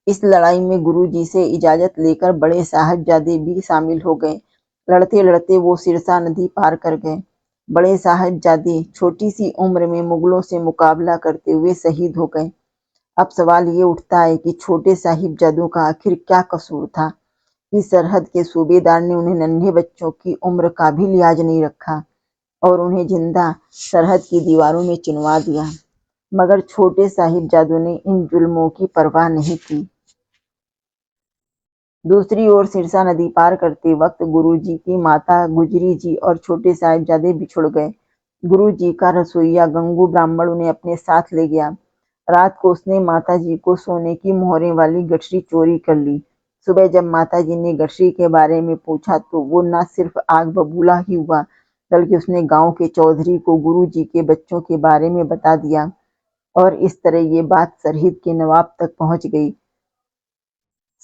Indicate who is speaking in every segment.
Speaker 1: इस लड़ाई में गुरुजी से इजाजत लेकर बड़े साहिबजादे भी शामिल हो गए। लड़ते लड़ते वो सिरसा नदी पार कर गए। बड़े साहिबजादे छोटी सी उम्र में मुगलों से मुकाबला करते हुए शहीद हो गए। अब सवाल ये उठता है कि छोटे साहिबजादों का आखिर क्या कसूर था कि सरहद के सूबेदार ने उन्हें नन्हे बच्चों की उम्र का भी लिहाज नहीं रखा और उन्हें जिंदा सरहद की दीवारों में चिनवा दिया। मगर छोटे साहिबजादों ने इन जुल्मों की परवाह नहीं की। दूसरी ओर सिरसा नदी पार करते वक्त गुरुजी की माता गुजरी जी और छोटे साहिबजादे बिछुड़ गए। गुरुजी का रसोइया गंगू ब्राह्मण उन्हें अपने साथ ले गया। रात को उसने माताजी को सोने की मोहरें वाली गठरी चोरी कर ली। सुबह जब माताजी ने गठरी के बारे में पूछा तो वो न सिर्फ आग बबूला ही हुआ, बल्कि उसने गांव के चौधरी को गुरुजी के बच्चों के बारे में बता दिया और इस तरह ये बात सरहिंद के नवाब तक पहुंच गई।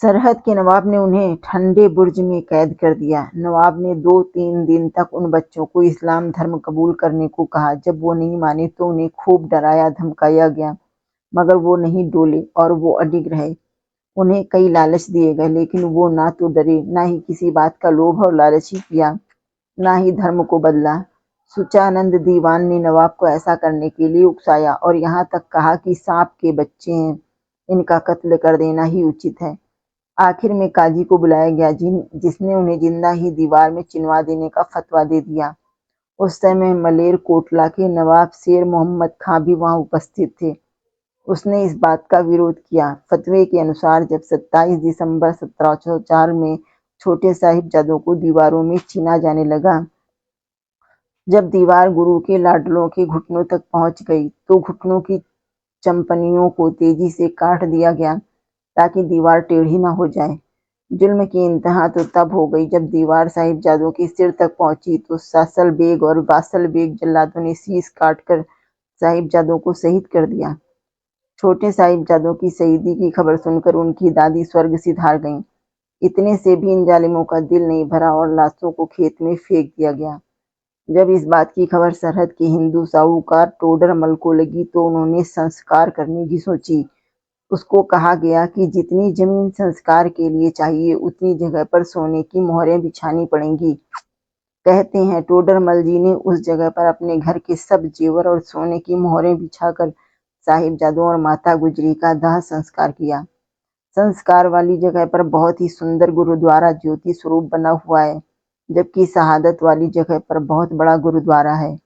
Speaker 1: सरहद के नवाब ने उन्हें ठंडे बुर्ज में कैद कर दिया। नवाब ने 2-3 दिन तक उन बच्चों को इस्लाम धर्म कबूल करने को कहा। जब वो नहीं माने तो उन्हें खूब डराया धमकाया गया, मगर वो नहीं डोले और वो अडिग रहे। उन्हें कई लालच दिए गए, लेकिन वो ना तो डरे, ना ही किसी बात का लोभ और लालच ही किया, ना ही धर्म को बदला। सुचानंद दीवान ने नवाब को ऐसा करने के लिए उकसाया और यहाँ तक कहा कि सांप के बच्चे हैं, इनका कत्ल कर देना ही उचित है। आखिर में काजी को बुलाया गया, जिसने उन्हें जिंदा ही दीवार में चिनवा देने का फतवा दे दिया। उस समय मलेर कोटला के नवाब शेर मोहम्मद खां भी वहां उपस्थित थे। उसने इस बात का विरोध किया। फतवे के अनुसार जब 27 दिसंबर 1704 में छोटे साहिबजादों को दीवारों में चीना जाने लगा, जब दीवार गुरु के लाडलों के घुटनों तक पहुंच गई तो घुटनों की चंपनियों को तेजी से काट दिया गया ताकि दीवार टेढ़ी न हो जाए। जुल्म की इंतहा तो तब हो गई जब दीवार साहिबजादों के सिर तक पहुंची तो सासल बेग और वासल बेग जल्लादों ने शीश काटकर साहिबजादों को शहीद कर दिया। छोटे साहिबजादों की शहीदी की खबर सुनकर उनकी दादी स्वर्ग सिधार गईं। इतने से भी इन जालिमों का दिल नहीं भरा और लाशों को खेत में फेंक दिया गया। जब इस बात की खबर सरहद के हिंदू साहूकार टोडरमल को लगी तो उन्होंने संस्कार करने की सोची। उसको कहा गया कि जितनी जमीन संस्कार के लिए चाहिए उतनी जगह पर सोने की मोहरें बिछानी पड़ेंगी। कहते हैं टोडरमल जी ने उस जगह पर अपने घर के सब जेवर और सोने की मोहरें बिछाकर साहिबजादों और माता गुजरी का दाह संस्कार किया। संस्कार वाली जगह पर बहुत ही सुंदर गुरुद्वारा ज्योति स्वरूप बना हुआ है, जबकि शहादत वाली जगह पर बहुत बड़ा गुरुद्वारा है।